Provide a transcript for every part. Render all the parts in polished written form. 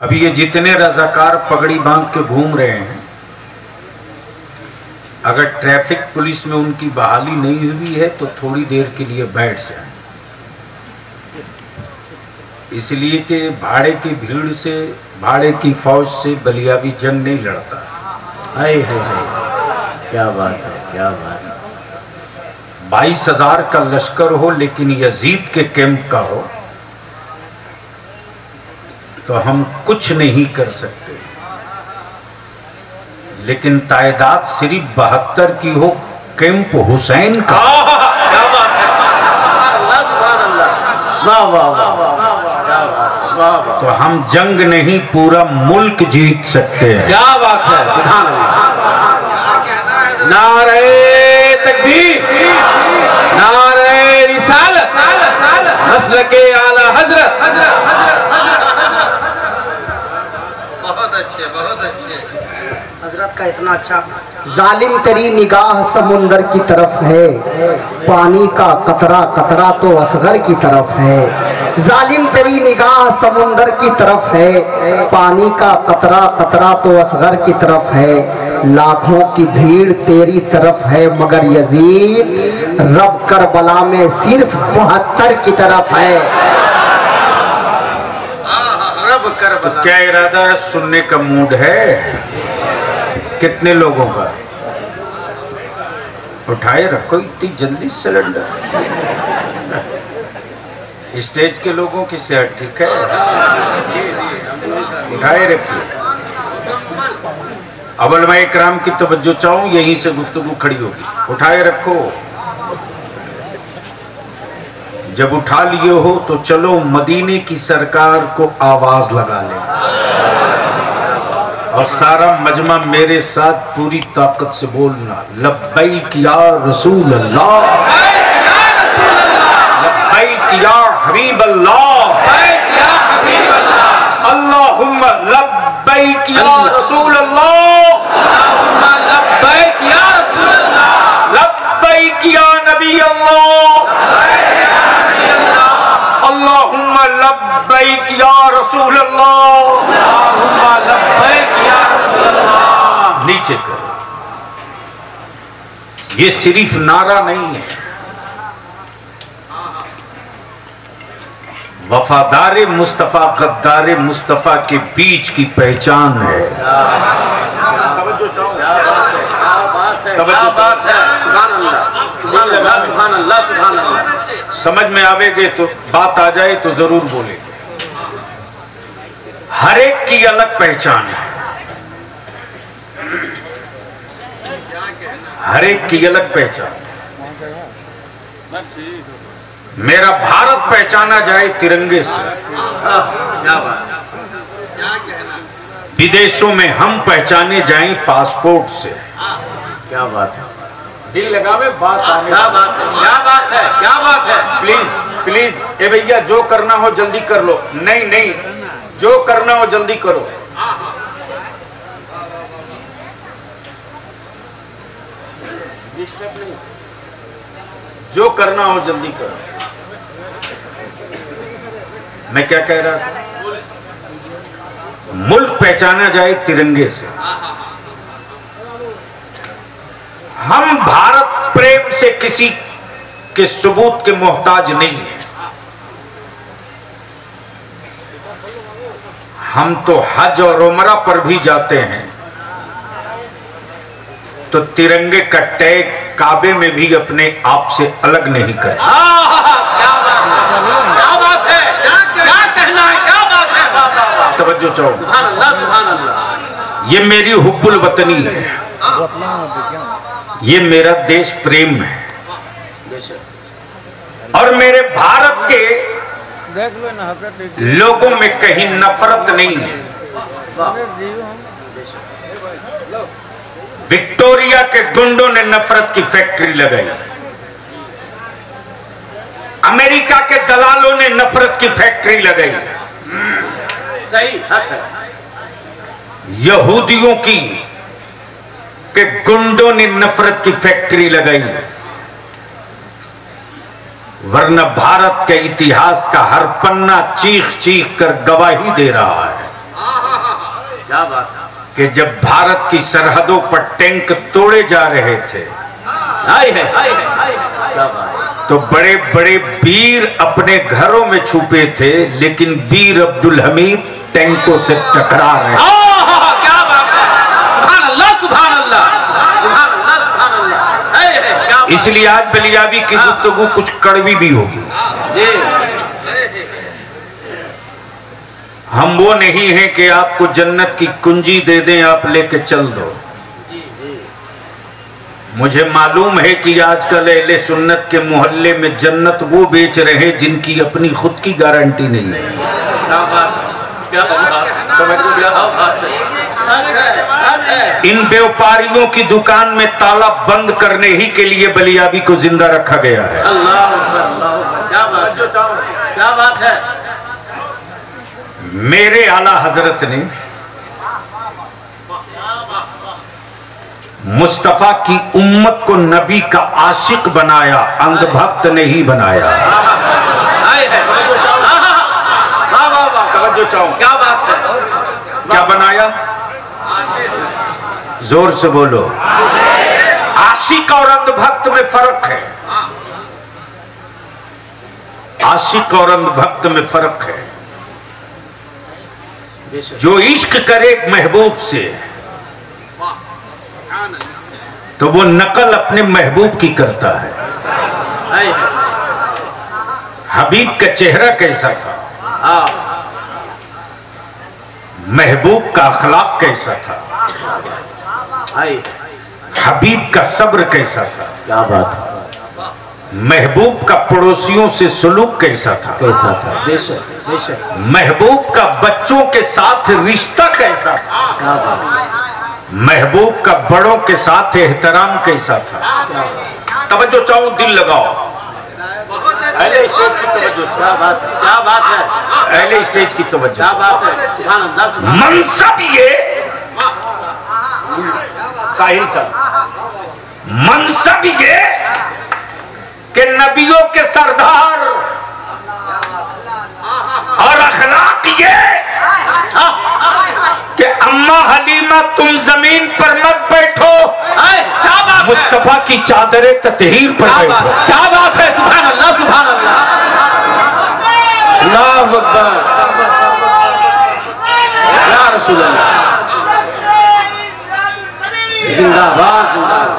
अभी ये जितने रजाकार पगड़ी बांध के घूम रहे हैं, अगर ट्रैफिक पुलिस में उनकी बहाली नहीं हुई है तो थोड़ी देर के लिए बैठ जाए, इसलिए कि भाड़े की भीड़ से, भाड़े की फौज से बलिया भी जंग नहीं लड़ता। हाय हाय हाय, क्या बात है, क्या बात है। 22,000 का लश्कर हो लेकिन यजीद के कैंप का हो तो हम कुछ नहीं कर सकते, लेकिन तादाद सिर्फ 72 की हो कैंप हुसैन का, क्या बात है, वाह वाह वाह, तो हम जंग नहीं पूरा मुल्क जीत सकते हैं। क्या बात है, सुभान अल्लाह। नारे तकबीर, नारे रिसालत, मसलके आला हजरत। बहुत अच्छे, बहुत अच्छे। हजरत का इतना अच्छा। जालिम तेरी निगाह समुंदर की तरफ है, पानी का कतरा कतरा तो असगर की तरफ है। जालिम तेरी निगाह समुंदर की तरफ है, पानी का कतरा कतरा तो असगर की तरफ है। लाखों की भीड़ तेरी तरफ है मगर यजीद रब करबला में सिर्फ 72 की तरफ है। रब करबला। तो क्या इरादा है, सुनने का मूड है? कितने लोगों का? उठाए रखो इतनी जल्दी सिलेंडर। स्टेज के लोगों की सेहत ठीक है? उठाए रखिए। अवलमा इकराम की तवज्जो चाहूं, यहीं से गुफ्तगू खड़ी होगी। उठाए रखो। जब उठा लिए हो तो चलो मदीने की सरकार को आवाज लगा ले, और सारा मजमा मेरे साथ पूरी ताकत से बोलना, लब्बैक या रसूल अल्लाह, लब्बैक या हबीब अल्लाह, अल्लाहुम्मा लब्बैक या रसूल अल्लाह, लब्बैक या रसूल अल्लाह, लब्बैक या नबी अल्लाह, अल्लाहुम्मा लब्बैक या रसूल अल्लाह, अल्लाहुम्मा लब्बैक या रसूल अल्लाह। नीचे करो। ये सिर्फ नारा नहीं है, वफादार मुस्तफा गद्दार मुस्तफा के बीच की पहचान है। क्या बात है, सुभान अल्लाह, सुभान अल्लाह, सुभान अल्लाह, सुभान अल्लाह। समझ में आवेगे तो बात आ जाए तो जरूर बोले। हर एक की अलग पहचान है, हर एक की अलग पहचान। मेरा भारत पहचाना जाए तिरंगे से, क्या बात, विदेशों में हम पहचाने जाएं पासपोर्ट से। क्या बात है, दिल लगावे बात आने। क्या बात है, क्या बात है, क्या बात है। प्लीज प्लीज, ए भैया जो करना हो जल्दी कर लो। नहीं नहीं, जो करना हो जल्दी करो। डिस्टर्ब नहीं, जो करना हो जल्दी करो। मैं क्या कह रहा था? मुल्क पहचाना जाए तिरंगे से। हम भारत प्रेम से किसी के सबूत के मोहताज नहीं है। हम तो हज और उमरा पर भी जाते हैं तो तिरंगे का टैग काबे में भी अपने आप से अलग नहीं करते। क्या बात है, क्या कहना है, क्या बात है। तवज्जो चाहो। सुभान अल्लाह, सुभान अल्लाह। ये मेरी हुब्बुल वतनी है, ये मेरा देश प्रेम है, और मेरे भारत के लोगों में कहीं नफरत नहीं है। विक्टोरिया के गुंडों ने नफरत की फैक्ट्री लगाई, अमेरिका के दलालों ने नफरत की फैक्ट्री लगाई, सही हक है। यहूदियों की के गुंडों ने नफरत की फैक्ट्री लगाई, वरना भारत के इतिहास का हर पन्ना चीख चीख कर गवाही दे रहा है क्या बात है। कि जब भारत की सरहदों पर टैंक तोड़े जा रहे थे, क्या बात। तो बड़े बड़े वीर अपने घरों में छुपे थे, लेकिन वीर अब्दुल हमीद टैंकों से टकरा रहे। क्या बात है। सुभान अल्लाह, सुभान अल्लाह, सुभान अल्लाह, सुभान अल्लाह। इसलिए आज बलियाबी की गुफ्तगू कुछ कड़वी भी होगी। जी। हम वो नहीं हैं कि आपको जन्नत की कुंजी दे दें, आप लेके चल दो। मुझे मालूम है कि आजकल अहले सुन्नत के मोहल्ले में जन्नत वो बेच रहे हैं जिनकी अपनी खुद की गारंटी नहीं है। इन व्यापारियों की दुकान में ताला बंद करने ही के लिए बलियाबी को जिंदा रखा गया है। अल्लाह अल्लाह, क्या बात, क्या बात है। मेरे आला हजरत ने मुस्तफा की उम्मत को नबी का आशिक बनाया, अंधभक्त नहीं बनाया। क्या बात है। क्या बनाया? जोर से बोलो। आशिक और अंधभक्त में फर्क है। आशिक और अंधभक्त में फर्क है। जो इश्क करे महबूब से तो वो नकल अपने महबूब की करता है। हबीब का चेहरा कैसा था, महबूब का अखलाक कैसा था, हबीब का सब्र कैसा था, क्या बात है। महबूब का पड़ोसियों से सुलूक कैसा था, बेशक बेशक। महबूब का बच्चों के साथ रिश्ता कैसा था, क्या बात। महबूब का बड़ों के साथ एहतराम कैसा था। तवज्जो चाहूं, दिल लगाओ। अहले स्टेज की तवज्जो। क्या बात, क्या बात है। अहले स्टेज की तवज्जो। क्या बात है। सुभान अल्लाह, सुभान अल्लाह। मनसब ये साहिल साहब, मनसब ये कि नबियों के सरदार और अखलाक ये कि अम्मा हलीमा तुम जमीन पर मत बैठो, क्या बात, मुस्तफा की चादरें ततहीर पर बैठो। क्या बात है। सुभान अल्लाह, सुभान अल्लाह। अल्लाहु अकबर, या रसूल अल्लाह, जिंदाबाद जिंदाबाद।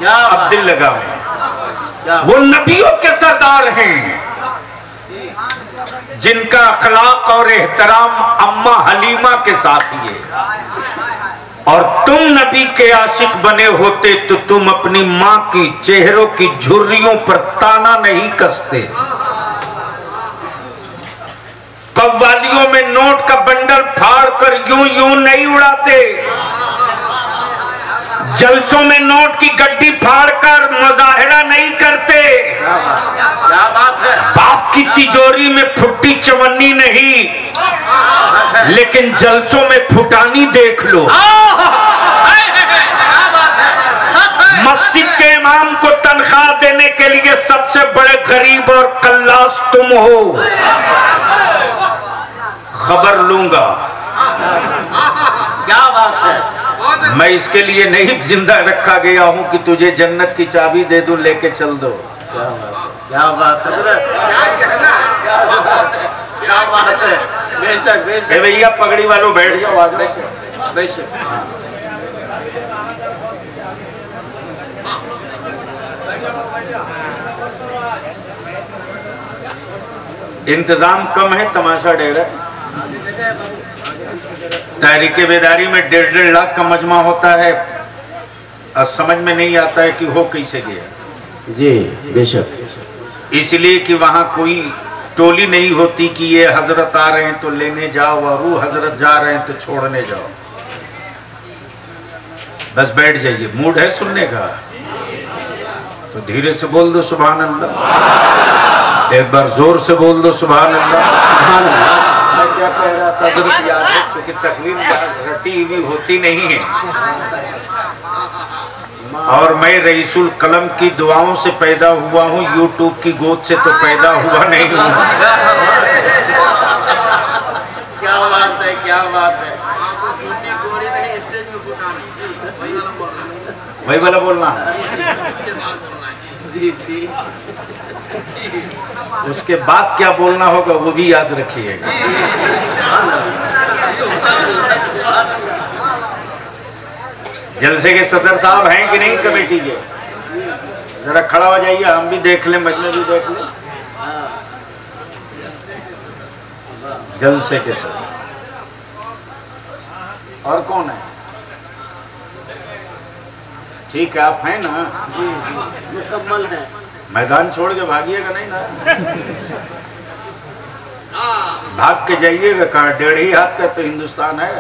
अब दिल लगाओ। वो नबियों के सरदार हैं जिनका अखलाक और एहतराम अम्मा हलीमा के साथ ही है। और तुम नबी के आशिक बने होते तो तुम अपनी माँ की चेहरों की झुर्रियों पर ताना नहीं कसते, कव्वालियों में नोट का बंडल फाड़ कर यूं यूं नहीं उड़ाते, जलसों में नोट की गड्डी फाड़कर मुजाहिरा नहीं करते, क्या बात है। बाप की तिजोरी में फुट्टी चवन्नी नहीं, लेकिन जलसों में फुटानी देख लो। मस्जिद के इमाम को तनख्वाह देने के लिए सबसे बड़े गरीब और कल्लास तुम हो। खबर लूंगा। क्या बात है। मैं इसके लिए नहीं जिंदा रखा गया हूं कि तुझे जन्नत की चाबी दे दूं, लेके चल दो। क्या बात है। क्या बात है। बेशक बेशक। भैया पगड़ी वालों बैठ जाओ। बेशक। इंतजाम कम है, तमाशा ढेर है। तहरीके बेदारी में 1.5 लाख का मजमा होता है और समझ में नहीं आता है कि हो कैसे गया। जी बेशक। इसलिए कि वहां कोई टोली नहीं होती कि ये हजरत आ रहे हैं तो लेने जाओ और वो हजरत जा रहे हैं तो छोड़ने जाओ। बस बैठ जाइए। मूड है सुनने का तो धीरे से बोल दो सुभान अल्लाह, एक बार जोर से बोल दो सुभान अल्लाह। सुभान अल्लाह। मैं क्या कह रहा था हजरत याद है, क्योंकि तकरीर रटी हुई होती नहीं है। और मैं रईसुल कलम की दुआओं से पैदा हुआ हूँ, यूट्यूब की गोद से तो पैदा हुआ नहीं हूँ। क्या बात है, क्या बात है। वही वाला बोलना, जी जी। उसके बाद क्या बोलना होगा वो भी याद रखिएगा। जलसे के सदर साहब हैं कि नहीं कमेटी के? जरा खड़ा हो जाइए, हम भी देख लें, मजमे भी देख लें। जलसे के सदर और कौन है? ठीक है, आप हैं ना? मुकम्मल है। मैदान छोड़ के भागिएगा नहीं ना? भाग के जाइएगा कहाँ? 1.5 हाथ का तो हिंदुस्तान है।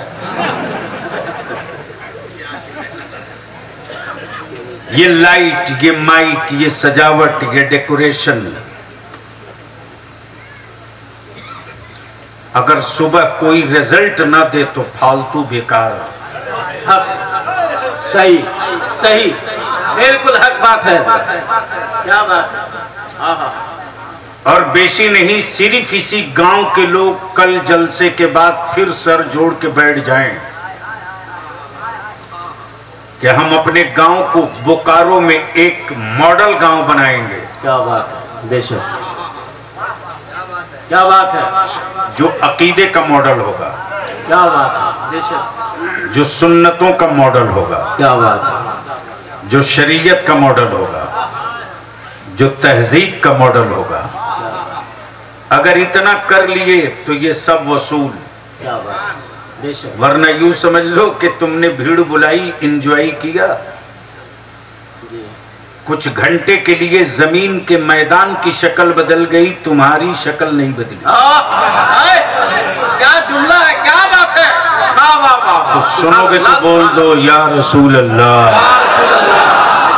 ये लाइट, ये माइक, ये सजावट, ये डेकोरेशन, अगर सुबह कोई रिजल्ट ना दे तो फालतू बेकार। हक, सही सही, बिल्कुल हक बात है। क्या बात है। और बेशी नहीं, सिर्फ इसी गांव के लोग कल जलसे के बाद फिर सर जोड़ के बैठ जाएं कि हम अपने गांव को बोकारो में एक मॉडल गांव बनाएंगे। क्या बात है, बेशक क्या बात है। जो अकीदे का मॉडल होगा, क्या बात है, बेशक। जो सुन्नतों का मॉडल होगा, क्या बात है। जो शरीयत का मॉडल होगा, जो तहजीब का मॉडल होगा। अगर इतना कर लिए तो ये सब वसूल। क्या बात है, बेशक। वरना यूं समझ लो कि तुमने भीड़ बुलाई, एंजॉय किया, कुछ घंटे के लिए जमीन के मैदान की शक्ल बदल गई, तुम्हारी शक्ल नहीं बदली। क्या जुमला है, क्या बात है। वाह वाह वाह। तो सुनोगे तो बोल दो या रसूल अल्लाह।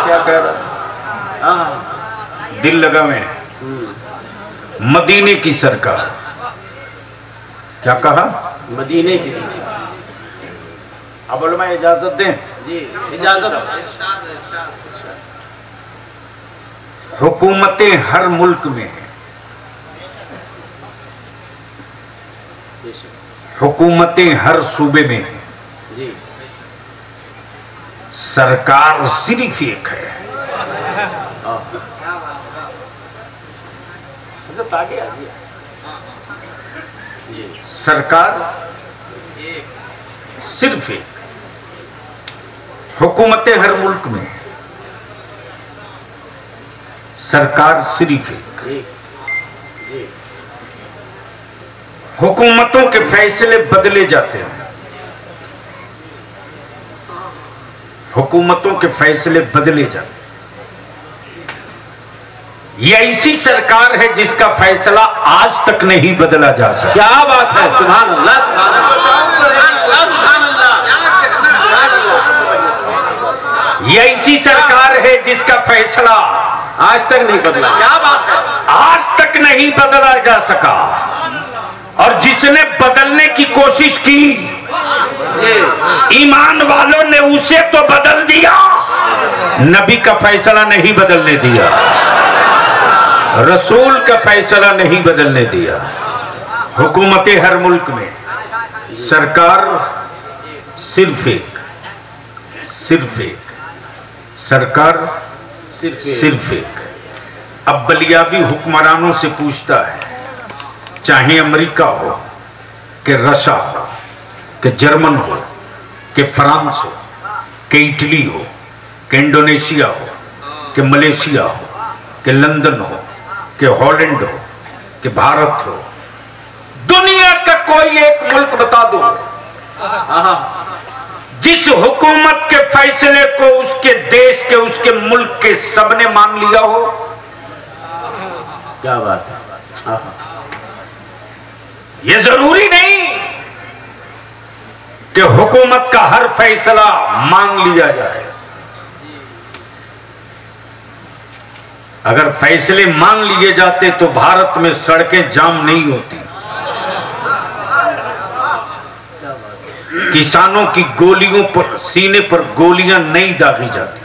क्या कह रहा? दिल लगा में मदीने की सरकार। क्या कहा? मदीने की सरकार। अब बोलो, मैं इजाजत दें? जी इजाजत। हुकूमतें हर मुल्क में हैं, हुकूमतें हर सूबे में हैं, जी। सरकार सिर्फ एक है। आगे सरकार सिर्फ एक, हुकूमतें हर मुल्क में हैं, सरकार सिर्फ एक। जी जी। हुकूमतों के फैसले बदले जाते हैं, हुकूमतों के फैसले बदले जाते हैं। ये ऐसी सरकार है जिसका फैसला आज तक नहीं बदला जा सकता। क्या बात है, सुभान अल्लाह, सुभान अल्लाह, सुभान अल्लाह। ये ऐसी सरकार है जिसका फैसला आज तक नहीं बदला। क्या बात है। आज तक नहीं बदला जा सका, और जिसने बदलने की कोशिश की, ईमान वालों ने उसे तो बदल दिया, नबी का फैसला नहीं बदलने दिया, रसूल का फैसला नहीं बदलने दिया। हुकूमतें हर मुल्क में, सरकार सिर्फ एक, सिर्फ एक, सरकार सिर्फ एक। अब बलियाबी हुक्मरानों से पूछता है, चाहे अमेरिका हो कि रशिया हो कि जर्मन हो कि फ्रांस हो कि इटली हो कि इंडोनेशिया हो कि मलेशिया हो कि लंदन हो कि हॉलैंड हो कि भारत हो, दुनिया का कोई एक मुल्क बता दो जिस हुकूमत के फैसले को उसके देश के, उसके मुल्क के सबने मान लिया हो। क्या बात है। ये जरूरी नहीं कि हुकूमत का हर फैसला मान लिया जाए। अगर फैसले मान लिए जाते तो भारत में सड़कें जाम नहीं होती, किसानों की गोलियों पर, सीने पर गोलियां नहीं दागी जाती,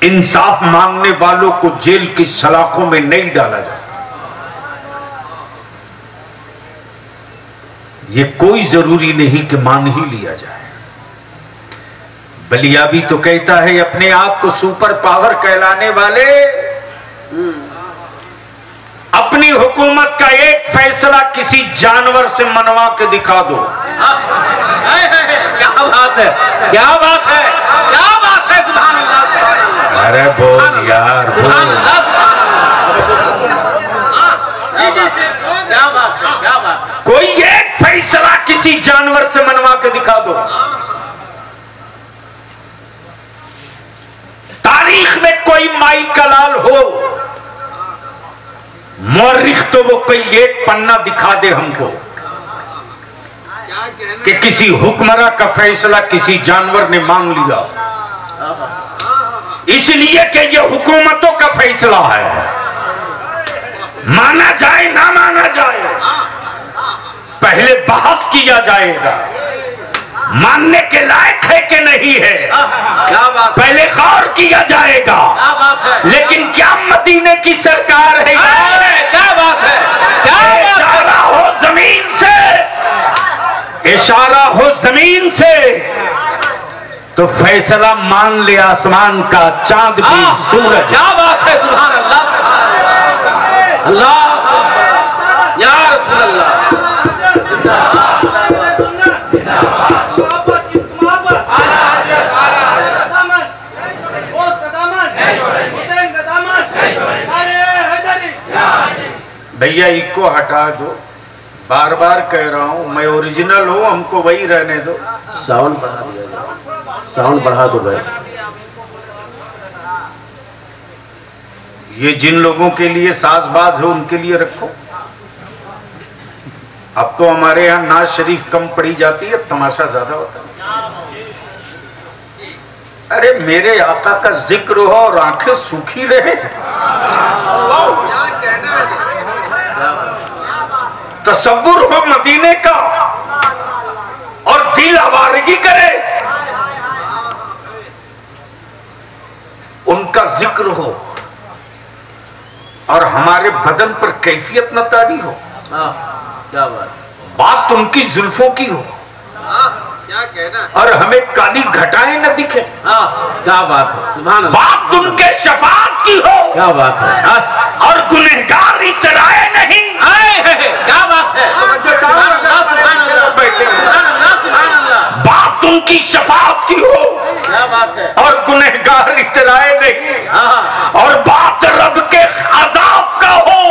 इंसाफ मांगने वालों को जेल की सलाखों में नहीं डाला जाए। ये कोई जरूरी नहीं कि मान ही लिया जाए। बलिया भी तो कहता है अपने आप को सुपर पावर कहलाने वाले, अपनी हुकूमत का एक फैसला किसी जानवर से मनवा के दिखा दो। क्या बात है, क्या बात है, क्या बात है, सुभान अल्लाह, सुभान अल्लाह। अरे बोल यार, सुभान अल्लाह, सुभान अल्लाह। क्या बात है, क्या बात है। कोई एक फैसला किसी जानवर से मनवा के दिखा दो। तारीख में कोई माई का लाल हो, मौरिख तो वो कोई एक पन्ना दिखा दे हमको कि किसी हुक्मरां का फैसला किसी जानवर ने मांग लिया, इसलिए कि ये हुकूमतों का फैसला है। माना जाए ना माना जाए, पहले बहस किया जाएगा, मानने के लायक है कि नहीं है, क्या बात, पहले गौर किया जाएगा। क्या बात है, लेकिन क्या मदीने की सरकार है, क्या बात है, क्या बात है। इशारा हो जमीन से, इशारा हो जमीन से, तो फैसला मान ले आसमान का, चांद भी, सूरज। क्या बात है, सुभान अल्लाह, अल्लाह या रसूल अल्लाह। भैया इको हटा दो, बार बार कह रहा हूं, मैं ओरिजिनल हूं, हमको वही रहने दो। साउंड बढ़ा दिया, साउंड बढ़ा दो बस। ये जिन लोगों के लिए साजबाज है उनके लिए रखो। अब तो हमारे यहाँ नाज शरीफ कम पड़ी जाती है, तमाशा ज्यादा होता है। अरे मेरे आका का जिक्र हो और आंखें सूखी रहे, तसव्वुर हो मदीने का और दिल आवारगी करे, उनका जिक्र हो और हमारे बदन पर कैफियत न तारी हो। क्या बात, बात उनकी जुल्फों की हो क्या कहना, और हमें काली घटाएं न दिखे। क्या बात है, सुभान अल्लाह। बात उनके शफाअत की हो, क्या बात है, और गुनहगार इतराए नहीं। क्या बात है, सुभान अल्लाह, सुभान अल्लाह, सुभान अल्लाह, सुभान अल्लाह। बात उनकी शफाअत की हो, क्या बात है, और गुनहगार इतराए नहीं, और बात रब के अजाब का हो,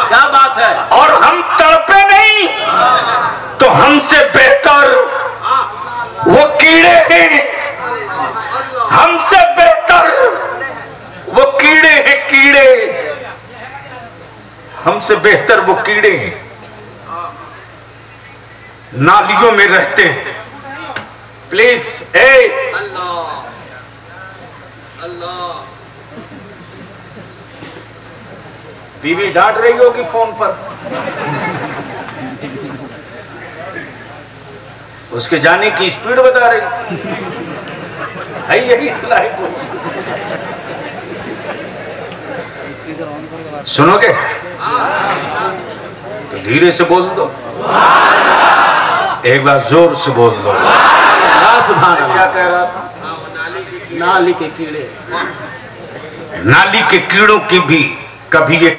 क्या बात है, और हम तड़पे नहीं, तो हमसे बेहतर वो कीड़े हैं, हमसे बेहतर वो कीड़े हैं, कीड़े, हमसे बेहतर वो कीड़े हैं, नालियों में रहते हैं। प्लीज बीवी डांट रही होगी फोन पर, उसके जाने की स्पीड बता रही है, यही सलाह को। सुनोगे तो धीरे से बोल दो, एक बार जोर से बोल दो। सुभान अल्लाह। क्या कह रहा था? नाली के कीड़े, नाली के कीड़ों की भी कभी एक